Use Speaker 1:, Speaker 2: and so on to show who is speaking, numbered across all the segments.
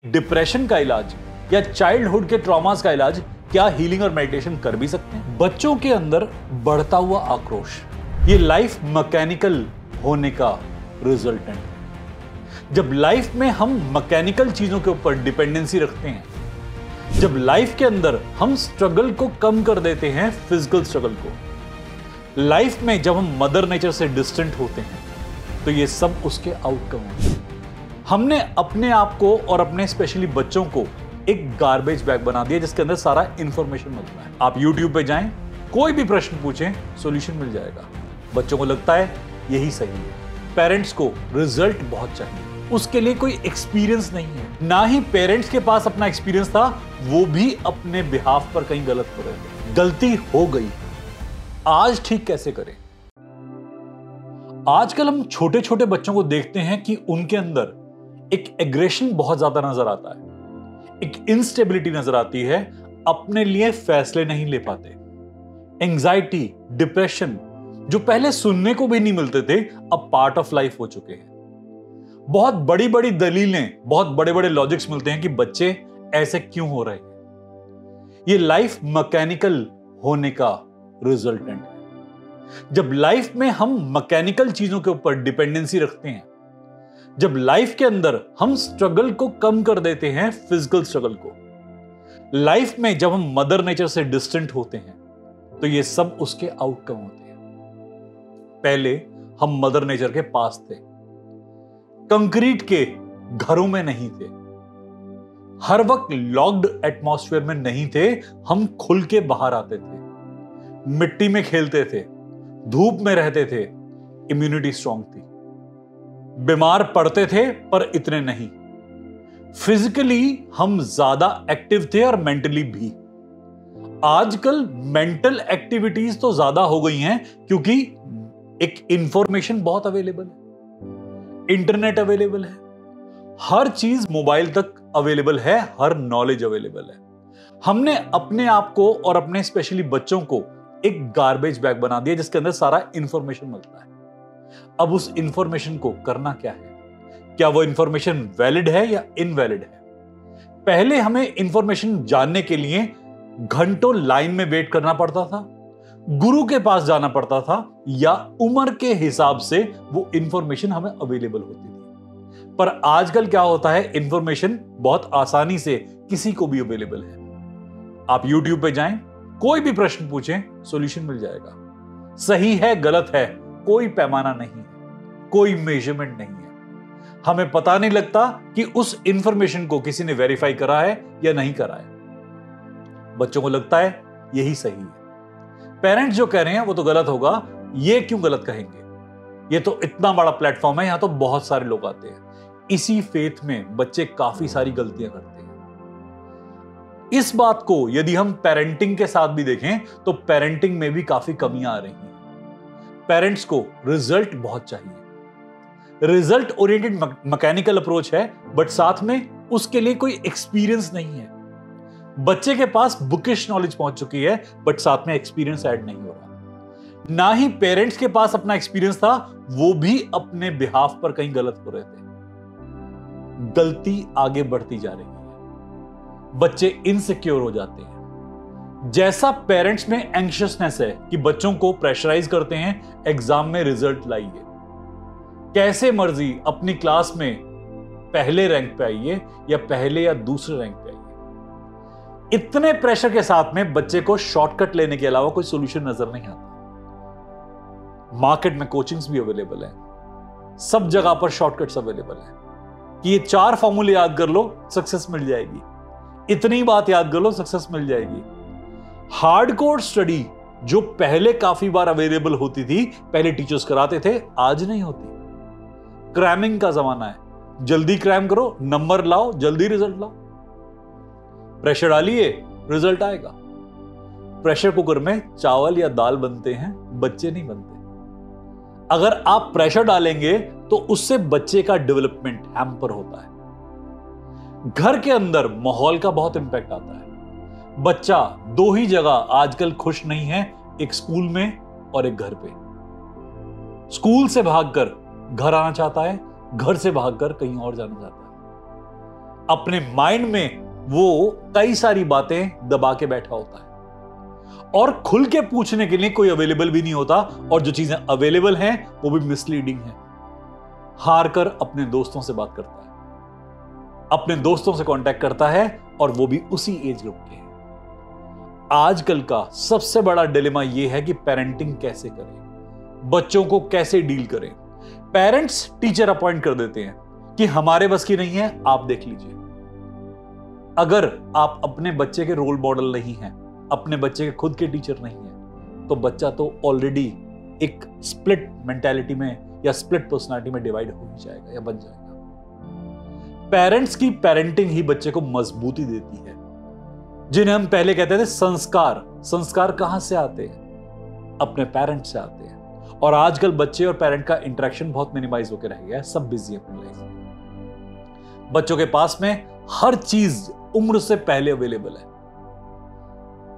Speaker 1: Depression का इलाज या चाइल्डहुड के ट्रॉमास का इलाज क्या हीलिंग और मेडिटेशन कर भी सकते हैं? बच्चों के अंदर बढ़ता हुआ आक्रोश, ये लाइफ मैकेनिकल होने का रिजल्टेंट है। जब लाइफ में हम मैकेनिकल चीजों के ऊपर डिपेंडेंसी रखते हैं, जब लाइफ के अंदर हम स्ट्रगल को कम कर देते हैं, फिजिकल स्ट्रगल को, लाइफ में जब हम मदर नेचर से डिस्टेंट होते हैं, तो ये सब उसके आउटकम हैं। हमने अपने आप को और अपने स्पेशली बच्चों को एक गार्बेज बैग बना दिया जिसके अंदर सारा इंफॉर्मेशन मिलता है। आप YouTube पे जाएं, कोई भी प्रश्न पूछें, सॉल्यूशन मिल जाएगा। बच्चों को लगता है यही सही है, पेरेंट्स को रिजल्ट बहुत चाहिए, उसके लिए कोई एक्सपीरियंस नहीं है, ना ही पेरेंट्स के पास अपना एक्सपीरियंस था, वो भी अपने बिहाफ पर कहीं गलत हो रहे थे। गलती हो गई, आज ठीक कैसे करें? आजकल हम छोटे छोटे बच्चों को देखते हैं कि उनके अंदर एक एग्रेशन बहुत ज्यादा नजर आता है, एक इंस्टेबिलिटी नजर आती है, अपने लिए फैसले नहीं ले पाते। एंजाइटी, डिप्रेशन जो पहले सुनने को भी नहीं मिलते थे, अब पार्ट ऑफ लाइफ हो चुके हैं। बहुत बड़ी बड़ी दलीलें, बहुत बड़े बड़े लॉजिक्स मिलते हैं कि बच्चे ऐसे क्यों हो रहे हैं। ये लाइफ मैकेनिकल होने का रिजल्टेंट है। जब लाइफ में हम मैकेनिकल चीजों के ऊपर डिपेंडेंसी रखते हैं, जब लाइफ के अंदर हम स्ट्रगल को कम कर देते हैं, फिजिकल स्ट्रगल को, लाइफ में जब हम मदर नेचर से डिस्टेंट होते हैं, तो ये सब उसके आउटकम होते हैं। पहले हम मदर नेचर के पास थे, कंक्रीट के घरों में नहीं थे, हर वक्त लॉक्ड एटमॉस्फेयर में नहीं थे, हम खुल के बाहर आते थे, मिट्टी में खेलते थे, धूप में रहते थे, इम्यूनिटी स्ट्रांग थी, बीमार पड़ते थे पर इतने नहीं, फिजिकली हम ज्यादा एक्टिव थे और मेंटली भी। आजकल मेंटल एक्टिविटीज तो ज्यादा हो गई हैं क्योंकि एक इंफॉर्मेशन बहुत अवेलेबल है, इंटरनेट अवेलेबल है, हर चीज मोबाइल तक अवेलेबल है, हर नॉलेज अवेलेबल है। हमने अपने आप को और अपने स्पेशली बच्चों को एक गार्बेज बैग बना दिया जिसके अंदर सारा इंफॉर्मेशन मिलता है। अब उस इंफॉर्मेशन को करना क्या है? क्या वो इंफॉर्मेशन वैलिड है या इनवैलिड है? पहले हमें इंफॉर्मेशन जानने के लिए घंटों लाइन में वेट करना पड़ता था, गुरु के पास जाना पड़ता था, या उम्र के हिसाब से वो इंफॉर्मेशन हमें अवेलेबल होती थी। पर आजकल क्या होता है, इंफॉर्मेशन बहुत आसानी से किसी को भी अवेलेबल है। आप YouTube पे जाएं, कोई भी प्रश्न पूछें, सॉल्यूशन मिल जाएगा। सही है, गलत है, कोई पैमाना नहीं है, कोई मेजरमेंट नहीं है। हमें पता नहीं लगता कि उस इंफॉर्मेशन को किसी ने वेरीफाई करा है या नहीं करा है। बच्चों को लगता है यही सही है, पेरेंट्स जो कह रहे हैं वो तो गलत होगा, ये क्यों गलत कहेंगे, ये तो इतना बड़ा प्लेटफॉर्म है, यहां तो बहुत सारे लोग आते हैं। इसी फेथ में बच्चे काफी सारी गलतियां करते हैं। इस बात को यदि हम पेरेंटिंग के साथ भी देखें तो पेरेंटिंग में भी काफी कमियां आ रही हैं। पेरेंट्स को रिजल्ट बहुत चाहिए, रिजल्ट ओरिएंटेड मैकेनिकल अप्रोच है, बट साथ में उसके लिए कोई एक्सपीरियंस नहीं है। बच्चे के पास बुकिश नॉलेज पहुंच चुकी है, बट साथ में एक्सपीरियंस ऐड नहीं हो रहा। ना ही पेरेंट्स के पास अपना एक्सपीरियंस था, वो भी अपने बिहाफ पर कहीं गलत हो रहे थे। गलती आगे बढ़ती जा रही है, बच्चे इनसिक्योर हो जाते हैं। जैसा पेरेंट्स में एंग्शियसनेस है कि बच्चों को प्रेशराइज करते हैं, एग्जाम में रिजल्ट लाइए, कैसे मर्जी अपनी क्लास में पहले रैंक पे आइए या पहले या दूसरे रैंक पे आइए। इतने प्रेशर के साथ में बच्चे को शॉर्टकट लेने के अलावा कोई सॉल्यूशन नजर नहीं आता। मार्केट में कोचिंग्स भी अवेलेबल है, सब जगह पर शॉर्टकट्स अवेलेबल है कि ये 4 फॉर्मूले याद कर लो, सक्सेस मिल जाएगी, इतनी बात याद कर लो, सक्सेस मिल जाएगी। हार्डकोर स्टडी जो पहले काफी बार अवेलेबल होती थी, पहले टीचर्स कराते थे, आज नहीं होती। क्रैमिंग का जमाना है, जल्दी क्रैम करो, नंबर लाओ, जल्दी रिजल्ट लाओ। प्रेशर डालिए, रिजल्ट आएगा। प्रेशर कुकर में चावल या दाल बनते हैं, बच्चे नहीं बनते। अगर आप प्रेशर डालेंगे तो उससे बच्चे का डेवलपमेंट हैम्पर होता है। घर के अंदर माहौल का बहुत इंपैक्ट आता है। बच्चा 2 ही जगह आजकल खुश नहीं है, एक स्कूल में और एक घर पे। स्कूल से भागकर घर आना चाहता है, घर से भागकर कहीं और जाना चाहता है। अपने माइंड में वो कई सारी बातें दबा के बैठा होता है और खुल के पूछने के लिए कोई अवेलेबल भी नहीं होता, और जो चीजें अवेलेबल हैं वो भी मिसलीडिंग है। हार कर अपने दोस्तों से बात करता है, अपने दोस्तों से कांटेक्ट करता है, और वो भी उसी एज ग्रुप के हैं। आजकल का सबसे बड़ा डिलेमा यह है कि पेरेंटिंग कैसे करें, बच्चों को कैसे डील करें। पेरेंट्स टीचर अपॉइंट कर देते हैं कि हमारे बस की नहीं है, आप देख लीजिए। अगर आप अपने बच्चे के रोल मॉडल नहीं हैं, अपने बच्चे के खुद के टीचर नहीं है, तो बच्चा तो ऑलरेडी एक स्प्लिट मेंटालिटी में या स्प्लिट पर्सनालिटी में डिवाइड हो ही जाएगा या बन जाएगा। पेरेंट्स की पेरेंटिंग ही बच्चे को मजबूती देती है, जिन्हें हम पहले कहते थे संस्कार। संस्कार कहां से आते हैं? अपने पेरेंट्स से आते हैं। और आजकल बच्चे और पेरेंट का इंटरेक्शन बहुत मिनिमाइज होकर रह गया है, सब बिजी है अपनी लाइफ में। बच्चों के पास में हर चीज उम्र से पहले अवेलेबल है,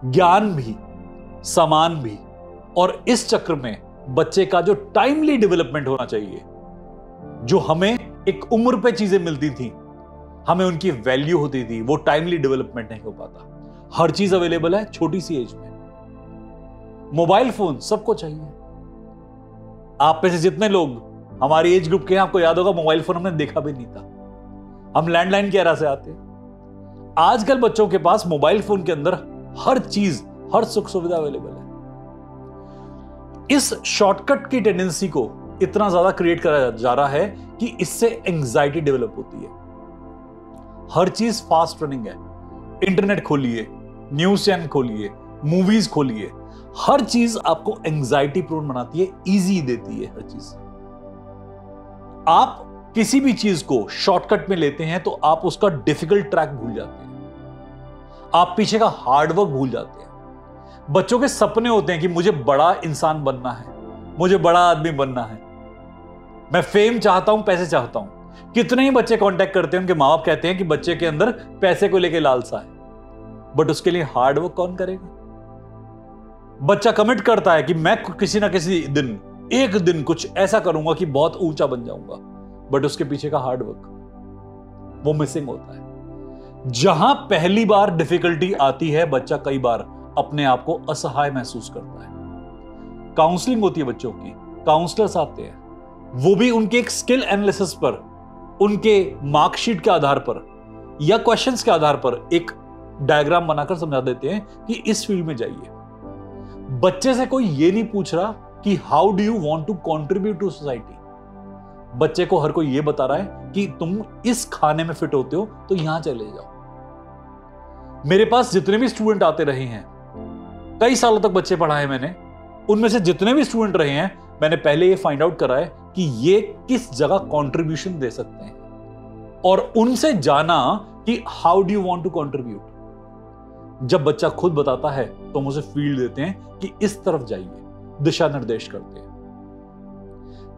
Speaker 1: ज्ञान भी, सामान भी, और इस चक्र में बच्चे का जो टाइमली डेवलपमेंट होना चाहिए, जो हमें एक उम्र पे चीजें मिलती थी, हमें उनकी वैल्यू होती थी, वो टाइमली डेवलपमेंट नहीं हो पाता। हर चीज अवेलेबल है छोटी सी एज में। मोबाइल फोन सबको चाहिए। आप में से जितने लोग हमारी एज ग्रुप के हैं, आपको याद होगा मोबाइल फोन हमने देखा भी नहीं था, हम लैंडलाइन की एरा से आते। आजकल बच्चों के पास मोबाइल फोन के अंदर हर चीज, हर सुख सुविधा अवेलेबल है। इस शॉर्टकट की टेंडेंसी को इतना ज्यादा क्रिएट करा जा रहा है कि इससे एंजाइटी डेवलप होती है। हर चीज फास्ट रनिंग है। इंटरनेट खोलिए, न्यूज चैनल खोलिए, मूवीज खोलिए, हर चीज आपको एंजाइटी प्रोन बनाती है, इजी देती है हर चीज। आप किसी भी चीज को शॉर्टकट में लेते हैं तो आप उसका डिफिकल्ट ट्रैक भूल जाते हैं, आप पीछे का हार्डवर्क भूल जाते हैं। बच्चों के सपने होते हैं कि मुझे बड़ा इंसान बनना है, मुझे बड़ा आदमी बनना है, मैं फेम चाहता हूं, पैसे चाहता हूं। कितने ही बच्चे कांटेक्ट करते हैं, उनके मां बाप कहते हैं कि बच्चे के अंदर पैसे को लेके लालसा है, बट उसके लिए हार्डवर्क कौन करेगा? बच्चा कमिट करता है कि मैं किसी ना किसी दिन, एक दिन कुछ ऐसा करूंगा कि बहुत ऊंचा बन जाऊंगा, बट उसके पीछे का हार्डवर्क वो मिसिंग होता है। जहां पहली बार डिफिकल्टी आती है, बच्चा कई बार अपने आप को असहाय महसूस करता है। काउंसलिंग होती है बच्चों की, काउंसलर्स आते हैं, वो भी उनके एक स्किल एनालिसिस पर, उनके मार्कशीट के आधार पर या क्वेश्चंस के आधार पर एक डायग्राम बनाकर समझा देते हैं कि इस फील्ड में जाइए। बच्चे से कोई ये नहीं पूछ रहा कि how do you want to contribute to society. बच्चे को हर कोई ये बता रहा है कि तुम इस खाने में फिट होते हो तो यहां चले जाओ। मेरे पास जितने भी स्टूडेंट आते रहे हैं, कई सालों तक बच्चे पढ़ाए मैंने, उनमें से जितने भी स्टूडेंट रहे हैं, मैंने पहले ये फाइंड आउट करा है कि ये किस जगह कंट्रीब्यूशन दे सकते हैं, और उनसे जाना कि how do you want to contribute. जब बच्चा खुद बताता है तो मुझे फील्ड देते हैं कि इस तरफ जाइए, दिशा निर्देश करते हैं।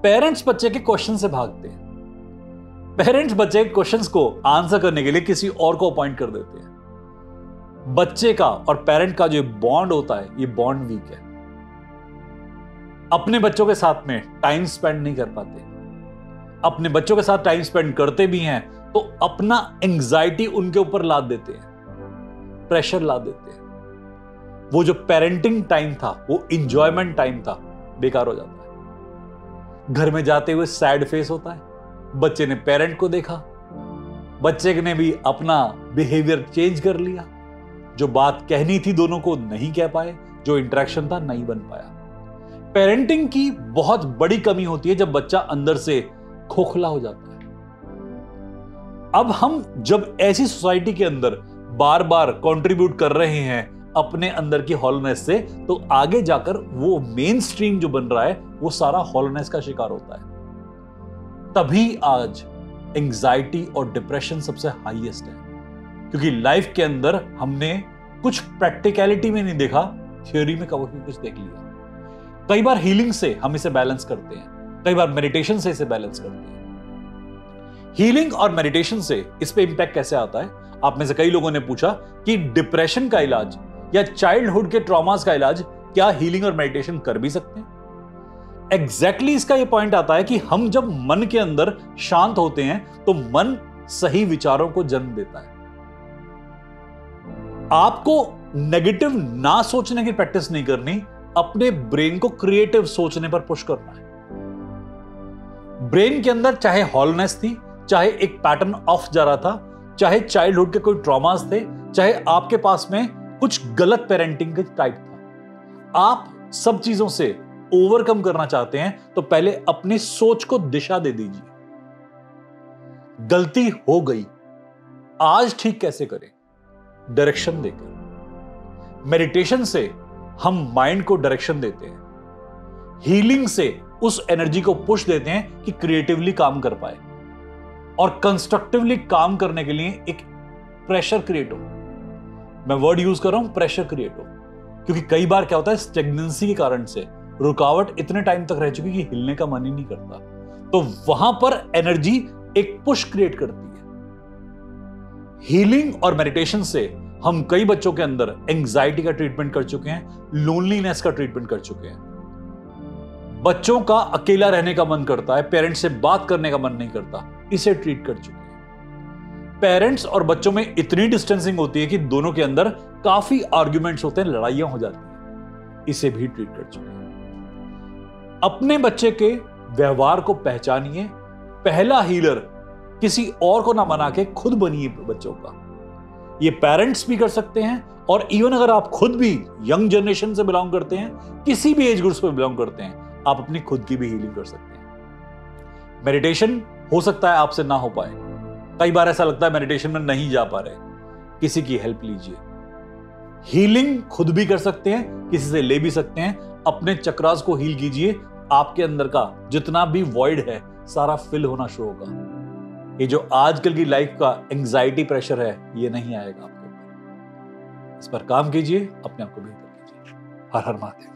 Speaker 1: पेरेंट्स बच्चे के क्वेश्चन से भागते हैं। पेरेंट्स बच्चे के क्वेश्चंस को आंसर करने के लिए किसी और को अपॉइंट कर देते हैं। बच्चे का और पेरेंट का जो बॉन्ड होता है, ये बॉन्ड वीक है। अपने बच्चों के साथ में टाइम स्पेंड नहीं कर पाते। अपने बच्चों के साथ टाइम स्पेंड करते भी हैं तो अपना एंजाइटी उनके ऊपर लाद देते हैं, प्रेशर ला देते हैं। वो जो पेरेंटिंग टाइम था, वो इंजॉयमेंट टाइम था, बेकार हो जाता है। घर में जाते हुए सैड फेस होता है, बच्चे ने पेरेंट को देखा, बच्चे ने भी अपना बिहेवियर चेंज कर लिया, जो बात कहनी थी दोनों को नहीं कह पाए, जो इंटरेक्शन था नहीं बन पाया। पेरेंटिंग की बहुत बड़ी कमी होती है जब बच्चा अंदर से खोखला हो जाता है। अब हम जब ऐसी सोसाइटी के अंदर बार बार कंट्रीब्यूट कर रहे हैं अपने अंदर की हॉलोनेस से, तो आगे जाकर वो मेन स्ट्रीम जो बन रहा है वो सारा हॉलोनेस का शिकार होता है। तभी आज एंजाइटी और डिप्रेशन सबसे हाईएस्ट है, क्योंकि लाइफ के अंदर हमने कुछ प्रैक्टिकलिटी में नहीं देखा, थ्योरी में कभी कुछ देख लिया। कई बार हीलिंग से हम इसे बैलेंस करते हैं, कई बार मेडिटेशन से इसे बैलेंस करते हैं। हीलिंग और मेडिटेशन से इस पे इंपैक्ट कैसे आता है? आप में से कई लोगों ने पूछा कि डिप्रेशन का इलाज या चाइल्डहुड के ट्रॉमास का इलाज क्या हीलिंग और मेडिटेशन कर भी सकते हैं? एग्जैक्टली इसका यह पॉइंट आता है कि हम जब मन के अंदर शांत होते हैं तो मन सही विचारों को जन्म देता है। आपको नेगेटिव ना सोचने की प्रैक्टिस नहीं करनी, अपने ब्रेन को क्रिएटिव सोचने पर पुश करना है। ब्रेन के अंदर चाहे हॉलनेस थी, चाहे एक पैटर्न ऑफ जा रहा था, चाहे चाइल्डहुड के कोई ट्रॉमास थे, चाहे आपके पास में कुछ गलत पेरेंटिंग के टाइप था, आप सब चीजों से ओवरकम करना चाहते हैं तो पहले अपनी सोच को दिशा दे दीजिए। गलती हो गई, आज ठीक कैसे करें, डायरेक्शन देकर। मेडिटेशन से हम माइंड को डायरेक्शन देते हैं, हीलिंग से उस एनर्जी को पुश देते हैं कि क्रिएटिवली काम कर पाए और कंस्ट्रक्टिवली काम करने के लिए एक प्रेशर क्रिएट हो। मैं वर्ड यूज कर रहा हूं, प्रेशर क्रिएट हो, क्योंकि कई बार क्या होता है, स्टेग्नेंसी के कारण से रुकावट इतने टाइम तक रह चुकी कि हिलने का मन ही नहीं करता, तो वहां पर एनर्जी एक पुश क्रिएट करती है। हीलिंग और मेडिटेशन से हम कई बच्चों के अंदर एंजाइटी का ट्रीटमेंट कर चुके हैं, लोनलीनेस का ट्रीटमेंट कर चुके हैं। बच्चों का अकेला रहने का मन करता है, पेरेंट्स से बात करने का मन नहीं करता, इसे ट्रीट कर चुके हैं। पेरेंट्स और बच्चों में इतनी डिस्टेंसिंग होती है कि दोनों के अंदर काफी आर्ग्यूमेंट्स होते हैं, लड़ाइयां हो जाती हैं, इसे भी ट्रीट कर चुके हैं। अपने बच्चे के व्यवहार को पहचानिए। पहला हीलर किसी और को ना बना के खुद बनिए बच्चों का। ये पेरेंट्स भी कर सकते हैं, और इवन अगर आप खुद भी यंग जनरेशन से बिलोंग करते हैं, किसी भी एज ग्रुप से बिलोंग करते हैं, आप अपनी खुद की भी हीलिंग कर सकते हैं। मेडिटेशन हो सकता है आपसे ना हो पाए, कई बार ऐसा लगता है मेडिटेशन में नहीं जा पा रहे, किसी की हेल्प लीजिए। हीलिंग खुद भी कर सकते हैं, किसी से ले भी सकते हैं। अपने चक्रास को हील कीजिए, आपके अंदर का जितना भी वॉइड है सारा फिल होना शुरू होगा। ये जो आजकल की लाइफ का एंजाइटी प्रेशर है, ये नहीं आएगा आपके ऊपर। इस पर काम कीजिए, अपने आप को बेहतर कीजिए। हर हर महादेव।